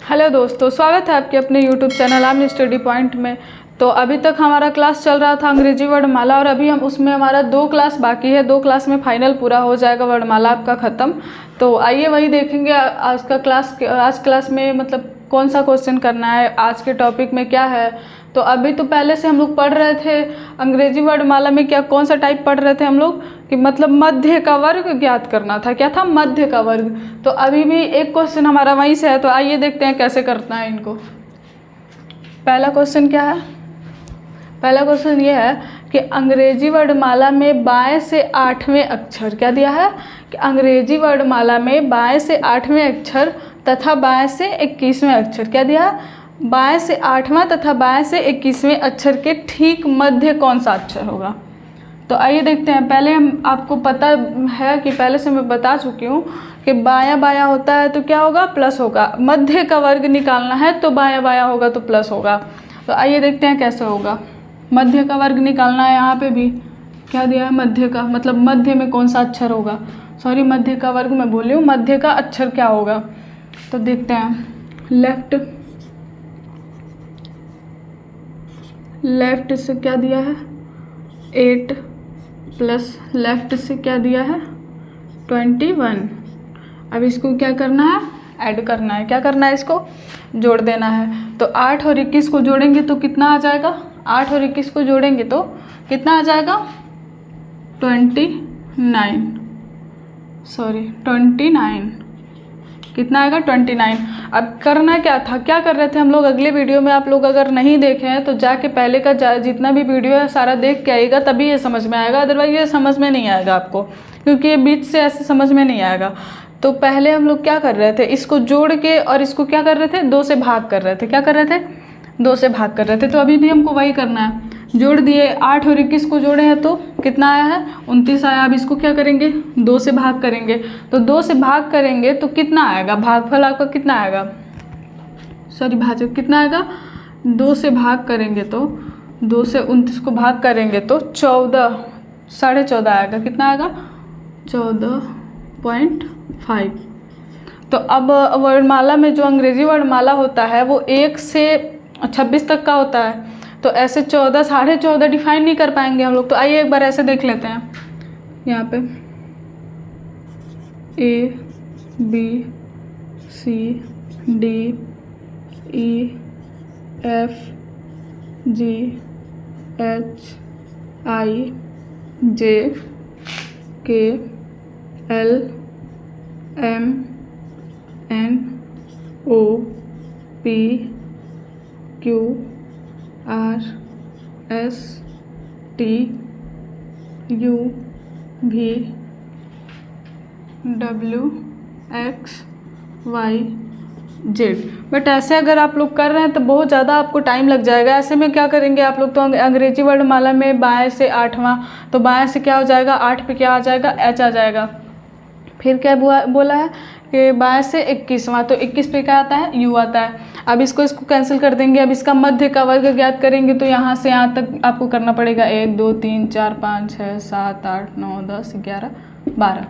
Hello दोस्तों, स्वागत है आपके अपने यूट्यूब चैनल आमनी स्टडी पॉइंट में। तो अभी तक हमारा क्लास चल रहा था अंग्रेजी वर्णमाला और अभी हम उसमें हमारा 2 क्लास बाकी है। 2 क्लास में फाइनल पूरा हो जाएगा वर्णमाला आपका ख़त्म। तो आइए वही देखेंगे आज क्लास में मतलब कौन सा क्वेश्चन करना है, आज के टॉपिक में क्या है। तो अभी तो पहले से हम लोग पढ़ रहे थे अंग्रेजी वर्णमाला में, क्या कौन सा टाइप पढ़ रहे थे हम लोग कि मतलब मध्य का वर्ग ज्ञात करना था। क्या था? मध्य का वर्ग। तो अभी भी एक क्वेश्चन हमारा वहीं से है, तो आइए देखते हैं कैसे करना है इनको। पहला क्वेश्चन क्या है? पहला क्वेश्चन ये है कि अंग्रेजी वर्णमाला में बाएं से 8वें अक्षर, क्या दिया है कि अंग्रेजी वर्णमाला में बाएं से 8वें अक्षर तथा बाएं से 21वें अक्षर, क्या दिया है? बाएं से 8वां तथा बाएं से 21वें अक्षर के ठीक मध्य कौन सा अक्षर होगा। तो आइए देखते हैं। पहले हम आपको पता है कि पहले से मैं बता चुकी हूँ कि बायां बायां होता है तो क्या होगा? प्लस होगा। मध्य का वर्ग निकालना है तो बायां बायां होगा तो प्लस होगा। तो आइए देखते हैं कैसे होगा। मध्य का वर्ग निकालना है। यहाँ पे भी क्या दिया है? मध्य का, मतलब मध्य में कौन सा अक्षर होगा। सॉरी, मध्य का वर्ग मैं बोली हूँ, मध्य का अक्षर क्या होगा। तो देखते हैं। लेफ्ट से क्या दिया है? 8 प्लस लेफ्ट से क्या दिया है? 21। अब इसको क्या करना है? ऐड करना है। क्या करना है? इसको जोड़ देना है। तो 8 और 21 को जोड़ेंगे तो कितना आ जाएगा? 8 और 21 को जोड़ेंगे तो कितना आ जाएगा? 29। कितना आएगा? 29। अब करना क्या था, क्या कर रहे थे हम लोग अगले वीडियो में, आप लोग अगर नहीं देखे हैं तो जाके पहले का जितना भी वीडियो है सारा देख के आइएगा, तभी ये समझ में आएगा। अदरवाइज ये समझ में नहीं आएगा आपको, क्योंकि ये बीच से ऐसे समझ में नहीं आएगा। तो पहले हम लोग क्या कर रहे थे, इसको जोड़ के और इसको क्या कर रहे थे? 2 से भाग कर रहे थे। क्या कर रहे थे? 2 से भाग कर रहे थे। तो अभी भी हमको वही करना है। जोड़ दिए, 8 और 21 को जोड़े हैं तो कितना आया है? 29 आया। अब इसको क्या करेंगे? 2 से भाग करेंगे। तो 2 से भाग करेंगे तो कितना आएगा? भागफल आपका कितना आएगा? सॉरी, भाजक कितना आएगा? 2 से भाग करेंगे तो 2 से 29 को भाग करेंगे तो 14.5 आएगा। कितना आएगा? 14.5। तो अब वर्णमाला में जो अंग्रेजी वर्णमाला होता है वो 1 से 26 तक का होता है। तो ऐसे 14, 14.5 डिफाइन नहीं कर पाएंगे हम लोग। तो आइए एक बार ऐसे देख लेते हैं। यहाँ पे A B C D E F G H I J K L M N O P Q R S T U V W X Y Z। But ऐसे अगर आप लोग कर रहे हैं तो बहुत ज़्यादा आपको टाइम लग जाएगा। ऐसे में क्या करेंगे आप लोग, तो अंग्रेजी वर्णमाला में बाएं से 8वां, तो बाएं से क्या हो जाएगा? 8 पे क्या आ जाएगा? H आ जाएगा। फिर क्या बोला है कि बाएं से 21वां, तो 21 पे क्या आता है? U आता है। अब इसको कैंसिल कर देंगे। अब इसका मध्य का वर्ग ज्ञात करेंगे तो यहाँ से यहाँ तक आपको करना पड़ेगा 1 2 3 4 5 6 7 8 9 10 11 12।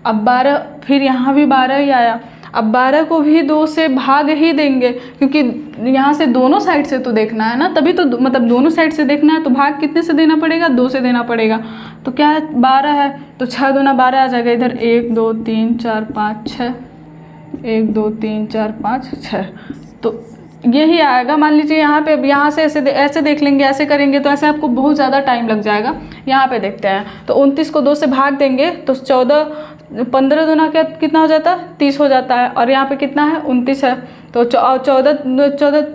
अब 12, फिर यहाँ भी 12 ही आया। अब 12 को भी 2 से भाग ही देंगे, क्योंकि यहाँ से दोनों साइड से तो देखना है ना, तभी तो मतलब दोनों साइड से देखना है तो भाग कितने से देना पड़ेगा? 2 से देना पड़ेगा। तो क्या है? 12 है तो 6 दूना 12 आ जाएगा। इधर 1 2 3 4 5 6, 1 2 3 4 5 6, तो यही आएगा। मान लीजिए यहाँ पे, यहाँ से ऐसे देख लेंगे, ऐसे करेंगे तो ऐसे आपको बहुत ज़्यादा टाइम लग जाएगा। यहाँ पे देखते हैं। तो 29 को 2 से भाग देंगे तो 15 दूना क्या कितना हो जाता है? 30 हो जाता है। और यहाँ पे कितना है? 29 है। तो 14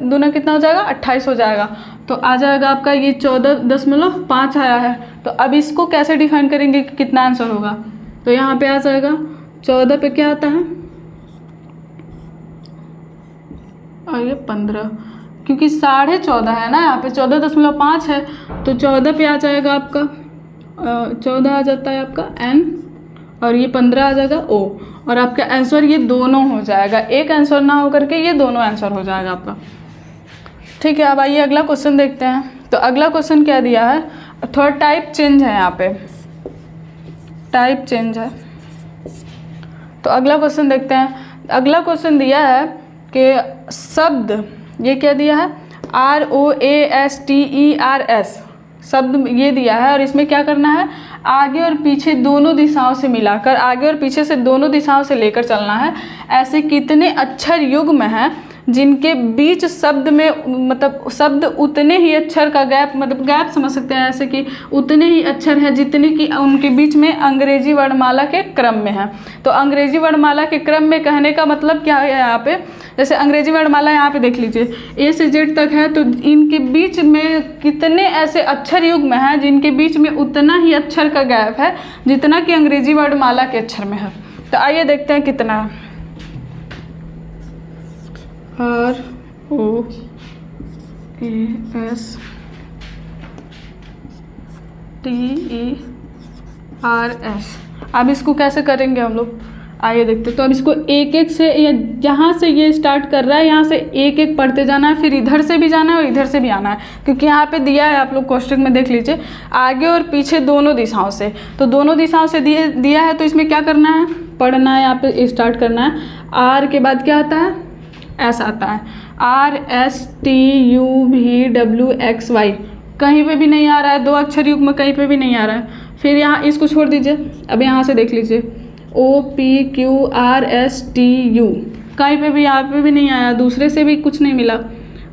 दूना कितना हो जाएगा? 28 हो जाएगा। तो आ जाएगा आपका ये 14.5 आया है। तो अब इसको कैसे डिफाइन करेंगे कि कितना आंसर होगा। तो यहाँ पे आ जाएगा 14 पे क्या आता है? और ये 15, क्योंकि 14.5 है ना, यहाँ पे 14.5 है तो 14 पे आ जाएगा आपका 14 आ जाता है आपका N, और ये 15 आ जाएगा O, और आपका आंसर ये दोनों हो जाएगा। एक आंसर ना हो करके ये दोनों आंसर हो जाएगा आपका। ठीक है, अब आइए अगला क्वेश्चन देखते हैं। तो अगला क्वेश्चन क्या दिया है? थोड़ा टाइप चेंज है, यहाँ पे टाइप चेंज है। तो अगला क्वेश्चन देखते हैं। अगला क्वेश्चन दिया है कि शब्द, ये क्या दिया है, ROASTERS शब्द ये दिया है, और इसमें क्या करना है, आगे और पीछे दोनों दिशाओं से मिलाकर, आगे और पीछे से दोनों दिशाओं से लेकर चलना है। ऐसे कितने अक्षर युग्म हैं जिनके बीच शब्द में मतलब शब्द उतने ही अक्षर का गैप, मतलब गैप समझ सकते हैं, ऐसे कि उतने ही अक्षर हैं जितने कि उनके बीच में अंग्रेजी वर्णमाला के क्रम में है। तो अंग्रेजी वर्णमाला के क्रम में कहने का मतलब क्या है, यहाँ पे जैसे अंग्रेजी वर्णमाला यहाँ पे देख लीजिए A से Z तक है, तो इनके बीच में कितने ऐसे अक्षर युग्म हैं जिनके बीच में उतना ही अक्षर का गैप है जितना कि अंग्रेजी वर्णमाला के अक्षर में है। तो आइए देखते हैं कितना है। ROASTERS। अब इसको कैसे करेंगे हम लोग, आइए देखते। तो अब इसको एक एक से, या जहाँ से ये स्टार्ट कर रहा है यहाँ से एक एक पढ़ते जाना है, फिर इधर से भी जाना है और इधर से भी आना है, क्योंकि यहाँ पे दिया है, आप लोग कोष्टक में देख लीजिए, आगे और पीछे दोनों दिशाओं से। तो दोनों दिशाओं से दिया है, तो इसमें क्या करना है, पढ़ना है, यहाँ पे स्टार्ट करना है। R के बाद क्या आता है, S आता है, RSTUVWXY कहीं पे भी नहीं आ रहा है, दो अक्षर युग्म में कहीं पे भी नहीं आ रहा है। फिर यहाँ इसको छोड़ दीजिए, अब यहाँ से देख लीजिए OPQRSTU कहीं पे भी, यहाँ पे भी नहीं आया, दूसरे से भी कुछ नहीं मिला।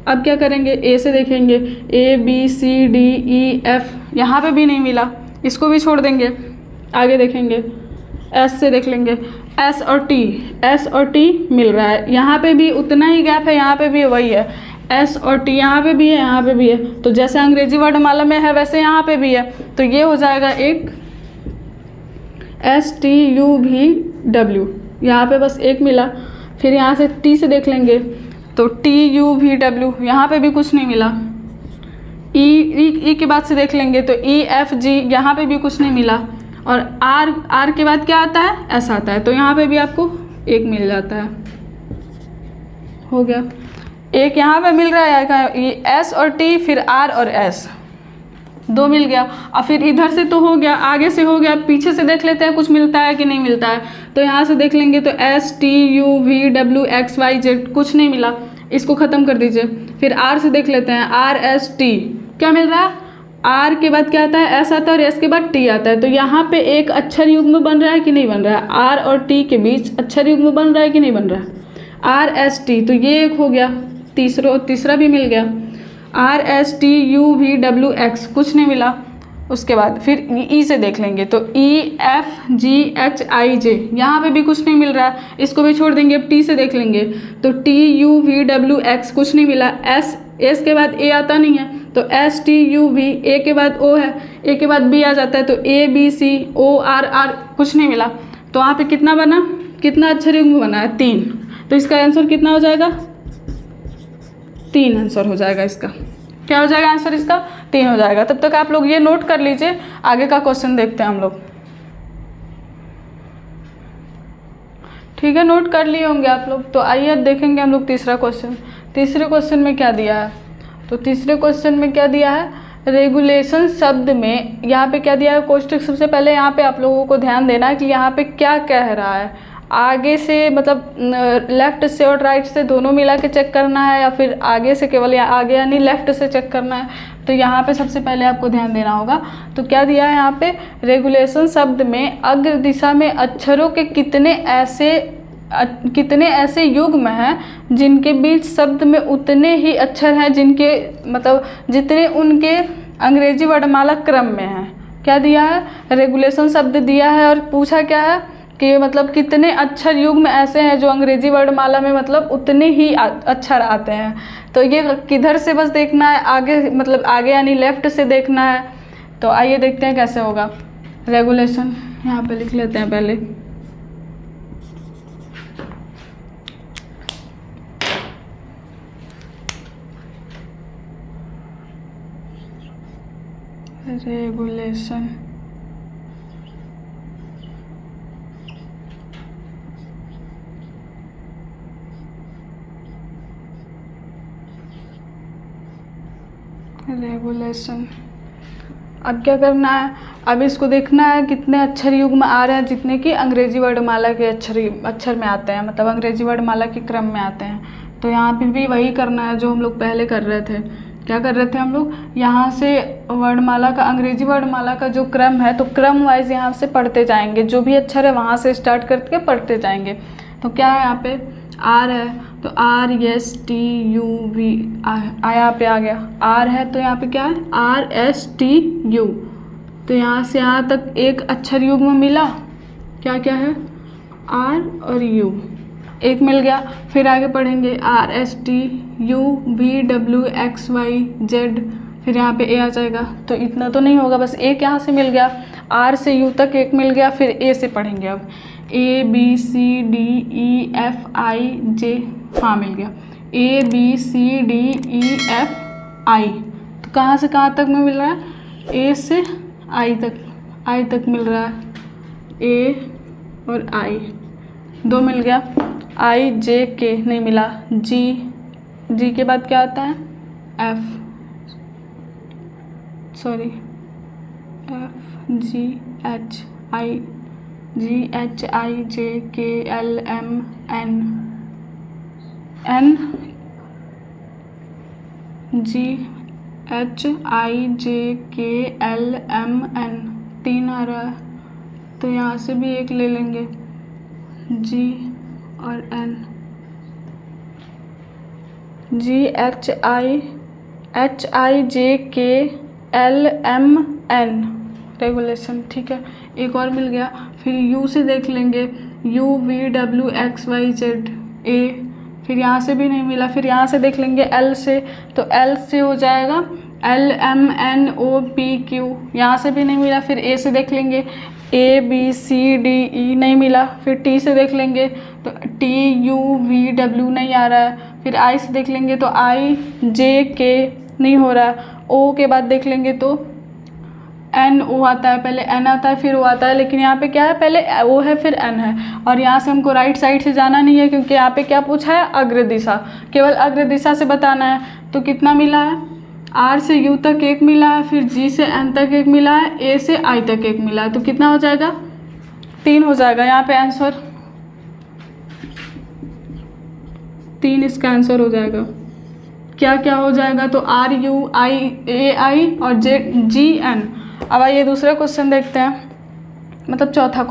अब क्या करेंगे, A से देखेंगे ABCDEF, यहाँ पे भी नहीं मिला, इसको भी छोड़ देंगे। आगे देखेंगे S से देख लेंगे, S और T मिल रहा है, यहाँ पे भी उतना ही गैप है, यहाँ पे भी वही है, S और T यहाँ पे भी है, यहाँ पे भी है। तो जैसे अंग्रेजी वर्णमाला में है वैसे यहाँ पे भी है, तो ये हो जाएगा एक STUVW, यहाँ पे बस एक मिला। फिर यहाँ से T से देख लेंगे तो TUVW, यहाँ पे भी कुछ नहीं मिला। E के बाद से देख लेंगे तो EFG, यहाँ पे भी कुछ नहीं मिला। और R के बाद क्या आता है, S आता है, तो यहाँ पे भी आपको एक मिल जाता है। हो गया, एक यहाँ पे मिल रहा है, S और T, फिर R और S, दो मिल गया। और फिर इधर से तो हो गया, आगे से हो गया, पीछे से देख लेते हैं कुछ मिलता है कि नहीं मिलता है। तो यहाँ से देख लेंगे तो STUVWXYZ कुछ नहीं मिला, इसको ख़त्म कर दीजिए। फिर R से देख लेते हैं, RST क्या मिल रहा है, R के बाद क्या आता है, S आता है, और S के बाद T आता है। तो यहाँ पे एक अक्षर युग्म बन रहा है कि नहीं बन रहा है, R और T के बीच अक्षर युग्म बन रहा है कि नहीं बन रहा है, RST, तो ये एक हो गया, तीसरा भी मिल गया। RSTUVWX कुछ नहीं मिला। उसके बाद फिर E से देख लेंगे तो EFGHIJ, यहाँ पे भी कुछ नहीं मिल रहा है, इसको भी छोड़ देंगे। अब T से देख लेंगे तो TUVWX कुछ नहीं मिला। S के बाद A आता नहीं है, तो STUV, A के बाद O है, A के बाद B आ जाता है, तो ABCORR कुछ नहीं मिला। तो वहाँ पे कितना बना, कितना अक्षर युग्म बना है, 3। तो इसका आंसर कितना हो जाएगा, 3 आंसर हो जाएगा इसका। क्या हो जाएगा आंसर इसका, 3 हो जाएगा। तब तक आप लोग ये नोट कर लीजिए, आगे का क्वेश्चन देखते हैं हम लोग। ठीक है, नोट कर लिए होंगे आप लोग। तो आइए अब देखेंगे हम लोग तीसरा क्वेश्चन। तीसरे क्वेश्चन में क्या दिया है, तो तीसरे क्वेश्चन में क्या दिया है, रेगुलेशन शब्द में यहाँ पे क्या दिया है कोष्टक। सबसे पहले यहाँ पे आप लोगों को ध्यान देना है कि यहाँ पे क्या कह रहा है, आगे से मतलब लेफ़्ट से और राइट से दोनों मिला के चेक करना है, या फिर आगे से केवल, या आगे यानी लेफ़्ट से चेक करना है। तो यहाँ पे सबसे पहले आपको ध्यान देना होगा। तो क्या दिया है यहाँ पे, रेगुलेशन शब्द में अग्र दिशा में अक्षरों के कितने ऐसे युग्म हैं जिनके बीच शब्द में उतने ही अक्षर हैं जिनके मतलब जितने उनके अंग्रेजी वर्णमाला क्रम में हैं। क्या दिया है, रेगुलेशन शब्द दिया है, और पूछा क्या है कि मतलब कितने अक्षर युग्म ऐसे हैं जो अंग्रेजी वर्णमाला में मतलब उतने ही अक्षर आते हैं। तो ये किधर से बस देखना है, आगे मतलब आगे यानी लेफ़्ट से देखना है। तो आइए देखते हैं कैसे होगा। रेगुलेशन यहाँ पे लिख लेते हैं पहले, रेगुलेशन अब क्या करना है, अब इसको देखना है कितने अक्षर युग्म आ रहे हैं जितने कि अंग्रेजी वर्णमाला के अक्षर में आते हैं, मतलब अंग्रेजी वर्णमाला के क्रम में आते हैं। तो यहाँ पे भी वही करना है जो हम लोग पहले कर रहे थे। क्या कर रहे थे हम लोग, यहाँ से वर्णमाला का, अंग्रेजी वर्णमाला का जो क्रम है, तो क्रम वाइज यहाँ से पढ़ते जाएंगे, जो भी अक्षर है वहाँ से स्टार्ट करके पढ़ते जाएंगे। तो क्या है यहाँ पे आर है, तो RSTUV यहाँ पे आ गया, आर है तो यहाँ पे क्या है RSTU। तो यहाँ से यहाँ तक एक अक्षर युग्म मिला, क्या क्या है आर और यू, एक मिल गया। फिर आगे पढ़ेंगे RSTUVWXYZ, फिर यहाँ पे ए आ जाएगा। तो इतना तो नहीं होगा, बस एक यहाँ से मिल गया, आर से यू तक एक मिल गया। फिर ए से पढ़ेंगे अब ABCDEFIJ, हाँ मिल गया ABCDEFI। तो कहाँ से कहाँ तक में मिल रहा है, ए से आई तक मिल रहा है, ए और आई दो मिल गया। IJK नहीं मिला, जी के बाद क्या आता है F GHIJKLMN GHIJKLMN, 3 आ रहा है, तो यहाँ से भी एक ले लेंगे, G और N, GHIJKLMN रेगुलेशन, ठीक है। एक और मिल गया। फिर U से देख लेंगे UVWXYZ A, फिर यहाँ से भी नहीं मिला। फिर यहाँ से देख लेंगे L से, तो L से हो जाएगा LMNOPQ, यहाँ से भी नहीं मिला। फिर A से देख लेंगे ABCDE, नहीं मिला। फिर T से देख लेंगे तो TUVW नहीं आ रहा है। फिर I से देख लेंगे तो IJK नहीं हो रहा है। O के बाद देख लेंगे तो NO आता है, पहले N आता है फिर O आता है, लेकिन यहाँ पे क्या है पहले O है फिर N है। और यहाँ से हमको राइट साइड से जाना नहीं है, क्योंकि यहाँ पे क्या पूछा है अग्र दिशा, केवल अग्र दिशा से बताना है। तो कितना मिला है, R से U तक एक मिला है, फिर G से N तक एक मिला है, A से I तक एक मिला है। तो कितना हो जाएगा 3 हो जाएगा यहाँ पे आंसर, 3 इसका आंसर हो जाएगा। क्या क्या हो जाएगा, तो RUIAI और GN। अब आइए दूसरा क्वेश्चन देखते हैं, मतलब चौथा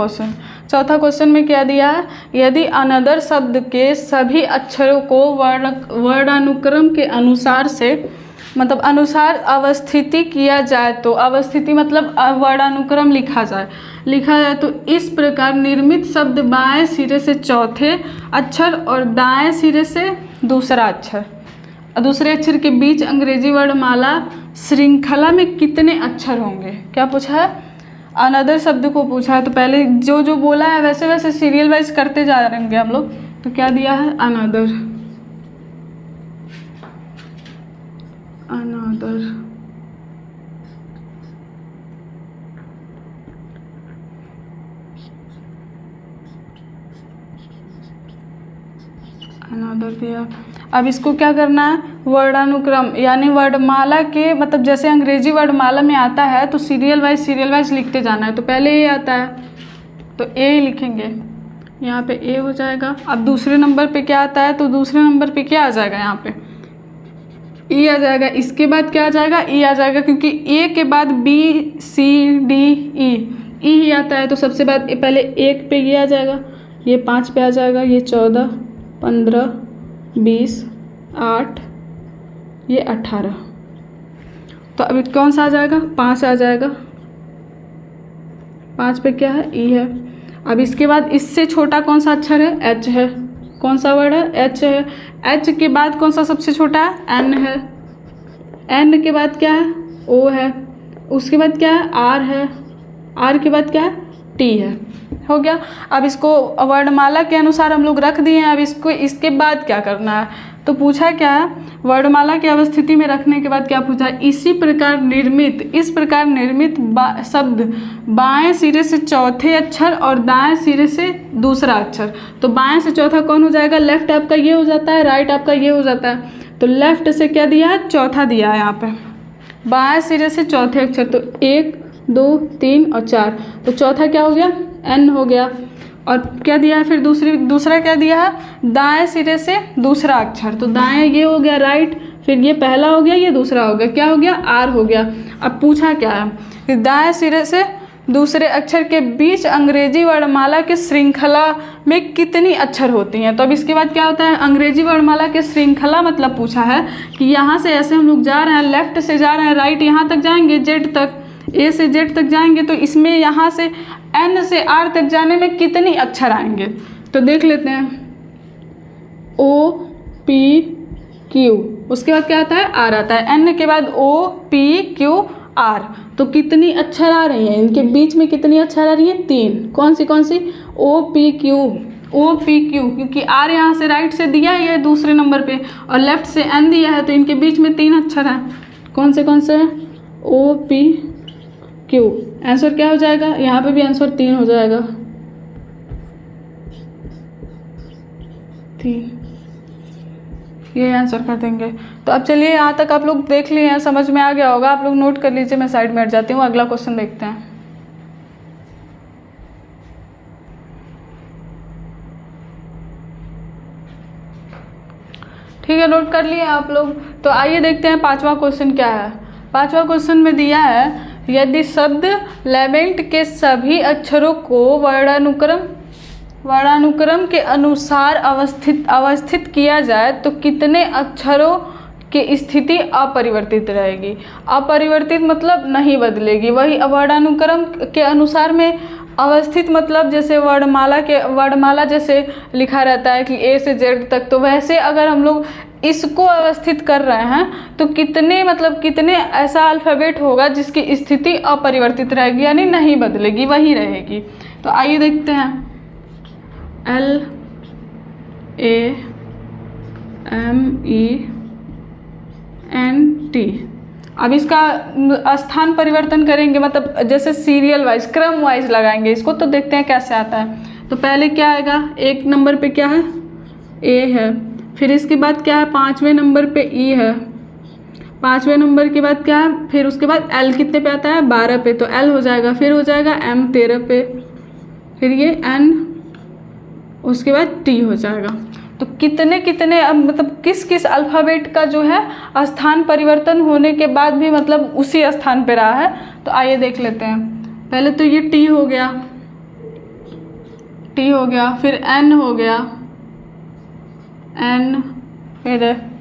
क्वेश्चन में क्या दिया है, यदि अनदर शब्द के सभी अक्षरों को वर्णानुक्रम के अनुसार से, मतलब अनुसार अवस्थिति किया जाए, तो अवस्थिति मतलब वर्णानुक्रम लिखा जाए तो इस प्रकार निर्मित शब्द बाएं सिरे से चौथे अक्षर और दाएं सिरे से दूसरा अक्षर, दूसरे अक्षर के बीच अंग्रेजी वर्णमाला श्रृंखला में कितने अक्षर होंगे। क्या पूछा है, अनदर शब्द को पूछा है। तो पहले जो बोला है वैसे वैसे सीरियल वाइज करते जा रहेंगे हम लोग। तो क्या दिया है, अनदर दिया। अब इसको क्या करना है, वर्णानुक्रम यानी वर्णमाला के, मतलब जैसे अंग्रेजी वर्णमाला में आता है तो सीरियल वाइज लिखते जाना है। तो पहले ए आता है तो ए लिखेंगे, यहाँ पे ए हो जाएगा। अब दूसरे नंबर पे क्या आता है, तो दूसरे नंबर पे क्या आ जाएगा, यहाँ पे ई आ जाएगा। इसके बाद क्या आ जाएगा, ई आ जाएगा, क्योंकि ए के बाद BCDE ही आता है। तो सबसे बाद पहले 1 पे ये आ जाएगा, ये 5 पे आ जाएगा, ये 14, 15, 20, 8, ये 18। तो अभी कौन सा आ जाएगा, 5 आ जाएगा। 5 पे क्या है, ई है। अब इसके बाद इससे छोटा कौन सा अक्षर है, एच है। कौन सा वर्ड है, एच है। एच के बाद कौन सा सबसे छोटा है, एन है। एन के बाद क्या है, ओ है। उसके बाद क्या है, आर है। आर के बाद क्या है, टी है। हो गया। अब इसको वर्णमाला के अनुसार हम लोग रख दिए हैं। अब इसको इसके बाद क्या करना है, तो पूछा क्या है, वर्णमाला की अवस्थिति में रखने के बाद क्या पूछा है, इस प्रकार निर्मित शब्द बाएं सिरे से चौथे अक्षर और दाएं सिरे से दूसरा अक्षर। तो बाएं से चौथा कौन हो जाएगा, लेफ्ट आपका ये हो जाता है, राइट आपका ये हो जाता है। तो लेफ्ट से क्या दिया है, चौथा दिया है यहाँ पे, बाएं सिरे से चौथे अक्षर। तो 1, 2, 3 और 4, तो चौथा क्या हो गया, एन हो गया। और क्या दिया है फिर दूसरा क्या दिया है, दाएं सिरे से दूसरा अक्षर, तो दाएं ये हो गया राइट, फिर ये पहला हो गया, ये दूसरा हो गया, क्या हो गया आर हो गया। अब पूछा क्या है कि दाएं सिरे से दूसरे अक्षर के बीच अंग्रेजी वर्णमाला की श्रृंखला में कितनी अक्षर होती हैं। तो अब इसके बाद क्या होता है, अंग्रेजी वर्णमाला की श्रृंखला मतलब पूछा है कि यहाँ से ऐसे हम लोग जा रहे हैं, लेफ्ट से जा रहे हैं राइट, यहाँ तक जाएंगे जेड तक, ए से जेड तक जाएंगे, तो इसमें यहाँ से एन से आर तक जाने में कितनी अक्षर आएंगे। तो देख लेते हैं, ओ पी क्यू, उसके बाद क्या आता है आर आता है, एन के बाद ओ पी क्यू आर, तो कितनी अक्षर आ रही हैं, इनके बीच में कितनी अक्षर आ रही हैं, 3। कौन सी ओ पी क्यू, क्योंकि आर यहाँ से राइट से दिया है दूसरे नंबर पे और लेफ्ट से एन दिया है, तो इनके बीच में 3 अक्षर हैं। कौन से ओ पी क्यू। आंसर क्या हो जाएगा, यहाँ पे भी आंसर 3 हो जाएगा, 3, ये आंसर कर देंगे। तो अब चलिए यहाँ तक आप लोग देख लिए हैं, समझ में आ गया होगा, आप लोग नोट कर लीजिए, मैं साइड में हट जाती हूँ, अगला क्वेश्चन देखते हैं। ठीक है, नोट कर लिए आप लोग। तो आइए देखते हैं 5वां क्वेश्चन क्या है। 5वां क्वेश्चन में दिया है, यदि शब्द लेवेंट के सभी अक्षरों को वर्णानुक्रम के अनुसार अवस्थित किया जाए तो कितने अक्षरों की स्थिति अपरिवर्तित रहेगी। अपरिवर्तित मतलब नहीं बदलेगी, वही वर्णानुक्रम के अनुसार में अवस्थित मतलब जैसे वर्णमाला जैसे लिखा रहता है कि ए से जेड तक, तो वैसे अगर हम लोग इसको अवस्थित कर रहे हैं तो कितने ऐसा अल्फ़ाबेट होगा जिसकी स्थिति अपरिवर्तित रहेगी, यानी नहीं बदलेगी, वही रहेगी। तो आइए देखते हैं, L A M E N T। अब इसका स्थान परिवर्तन करेंगे, मतलब जैसे सीरियल वाइज क्रम वाइज लगाएंगे इसको, तो देखते हैं कैसे आता है। तो पहले क्या आएगा, 1 नंबर पे क्या है A है, फिर इसके बाद क्या है 5वें नंबर पे E है, 5वें नंबर के बाद क्या है, फिर उसके बाद L कितने पे आता है 12 पे, तो L हो जाएगा, फिर हो जाएगा M 13 पे, फिर ये N, उसके बाद T हो जाएगा। तो कितने मतलब किस अल्फ़ाबेट का जो है स्थान परिवर्तन होने के बाद भी मतलब उसी स्थान पे रहा है। तो आइए देख लेते हैं। पहले तो ये T हो गया, फिर N हो गया, N, फिर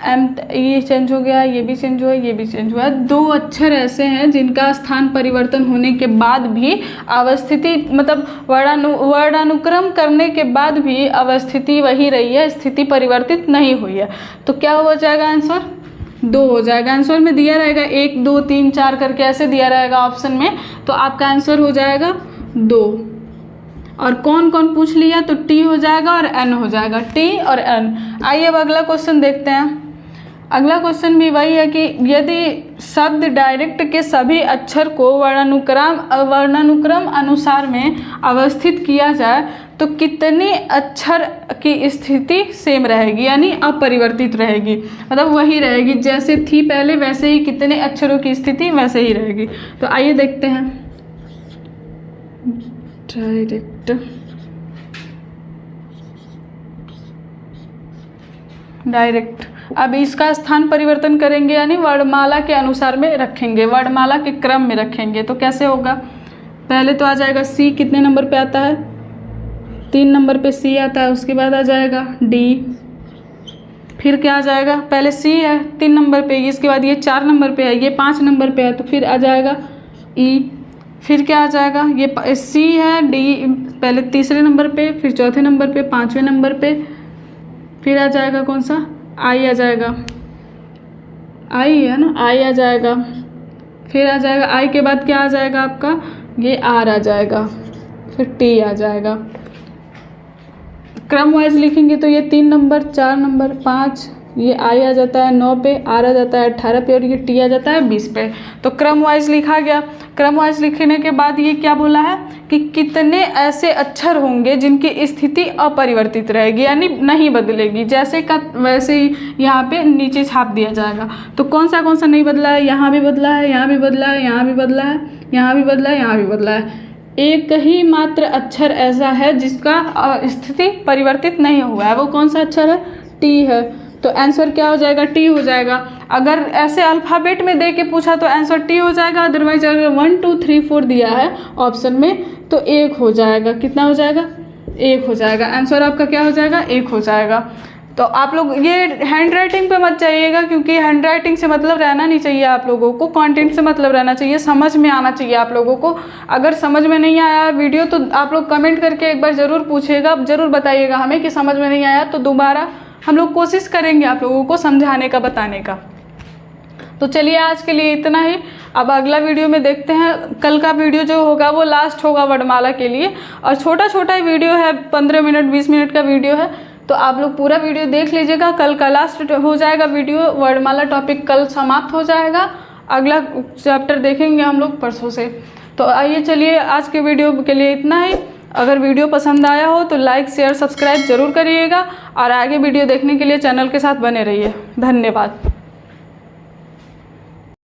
M, ये चेंज हो गया, ये भी चेंज हुआ, ये भी चेंज हुआ। 2 अक्षर ऐसे हैं जिनका स्थान परिवर्तन होने के बाद भी अवस्थिति मतलब वर्णानुक्रम करने के बाद भी अवस्थिति वही रही है, स्थिति परिवर्तित नहीं हुई है। तो क्या हो जाएगा आंसर, 2 हो जाएगा। आंसर में दिया रहेगा 1 2 3 4 करके ऐसे दिया रहेगा ऑप्शन में, तो आपका आंसर हो जाएगा 2। और कौन कौन पूछ लिया, तो T हो जाएगा और N हो जाएगा, T और N। आइए अब अगला क्वेश्चन देखते हैं। अगला क्वेश्चन भी वही है कि यदि शब्द डायरेक्ट के सभी अक्षर को वर्णानुक्रम अनुसार में अवस्थित किया जाए तो कितने अक्षर की स्थिति सेम रहेगी, यानी अपरिवर्तित रहेगी, मतलब वही रहेगी जैसे थी पहले, वैसे ही कितने अक्षरों की स्थिति वैसे ही रहेगी। तो आइए देखते हैं, डायरेक्ट अब इसका स्थान परिवर्तन करेंगे, यानी वर्णमाला के अनुसार में रखेंगे, वर्णमाला के क्रम में रखेंगे। तो कैसे होगा, पहले तो आ जाएगा C, कितने नंबर पे आता है 3 नंबर पे C आता है, उसके बाद आ जाएगा D, फिर क्या आ जाएगा, पहले C है 3 नंबर पे, इसके बाद ये 4 नंबर पे है, ये 5 नंबर पे है, तो फिर आ जाएगा E, फिर क्या आ जाएगा, ये C है, D पहले 3रे नंबर पे, फिर 4थे नंबर पे, 5वें नंबर पे, फिर आ जाएगा कौन सा I आ जाएगा, I है ना, I आ जाएगा, फिर आ जाएगा I के बाद क्या आ जाएगा आपका, ये R आ जाएगा, फिर T आ जाएगा। क्रम वाइज लिखेंगे तो ये 3 नंबर 4 नंबर 5, ये I आ जाता है 9 पे, R आ जाता है 18 पे और ये T आ जाता है 20 पे। तो क्रम वाइज लिखा गया। क्रम वाइज लिखने के बाद ये क्या बोला है कि कितने ऐसे अक्षर होंगे जिनकी स्थिति अपरिवर्तित रहेगी, यानी नहीं बदलेगी, जैसे का वैसे ही यहाँ पे नीचे छाप दिया जाएगा। तो कौन सा नहीं बदला है, यहाँ भी बदला है, यहाँ भी बदला है, यहाँ भी बदला है, यहाँ भी बदला है, यहाँ भी बदला है। एक ही मात्र अक्षर ऐसा है जिसका स्थिति परिवर्तित नहीं हुआ है, वो कौन सा अक्षर है? टी है। तो आंसर क्या हो जाएगा? टी हो जाएगा। अगर ऐसे अल्फ़ाबेट में दे के पूछा तो आंसर टी हो जाएगा, अदरवाइज अगर 1 2 3 4 दिया है ऑप्शन में तो 1 हो जाएगा। कितना हो जाएगा? 1 हो जाएगा। आंसर आपका क्या हो जाएगा? 1 हो जाएगा। तो आप लोग ये हैंड राइटिंग पे मत जाइएगा, क्योंकि हैंड राइटिंग से मतलब रहना नहीं चाहिए आप लोगों को, कंटेंट से मतलब रहना चाहिए, समझ में आना चाहिए आप लोगों को। अगर समझ में नहीं आया वीडियो तो आप लोग कमेंट करके एक बार ज़रूर पूछिएगा, ज़रूर बताइएगा हमें कि समझ में नहीं आया, तो दोबारा हम लोग कोशिश करेंगे आप लोगों को समझाने का, बताने का। तो चलिए आज के लिए इतना ही। अब अगला वीडियो में देखते हैं। कल का वीडियो जो होगा वो लास्ट होगा वर्णमाला के लिए, और छोटा छोटा ही वीडियो है, 15 मिनट 20 मिनट का वीडियो है, तो आप लोग पूरा वीडियो देख लीजिएगा। कल का लास्ट हो जाएगा वीडियो, वर्णमाला टॉपिक कल समाप्त हो जाएगा। अगला चैप्टर देखेंगे हम लोग परसों से। तो आइए चलिए आज के वीडियो के लिए इतना ही। अगर वीडियो पसंद आया हो तो लाइक शेयर सब्सक्राइब जरूर करिएगा, और आगे वीडियो देखने के लिए चैनल के साथ बने रहिए। धन्यवाद।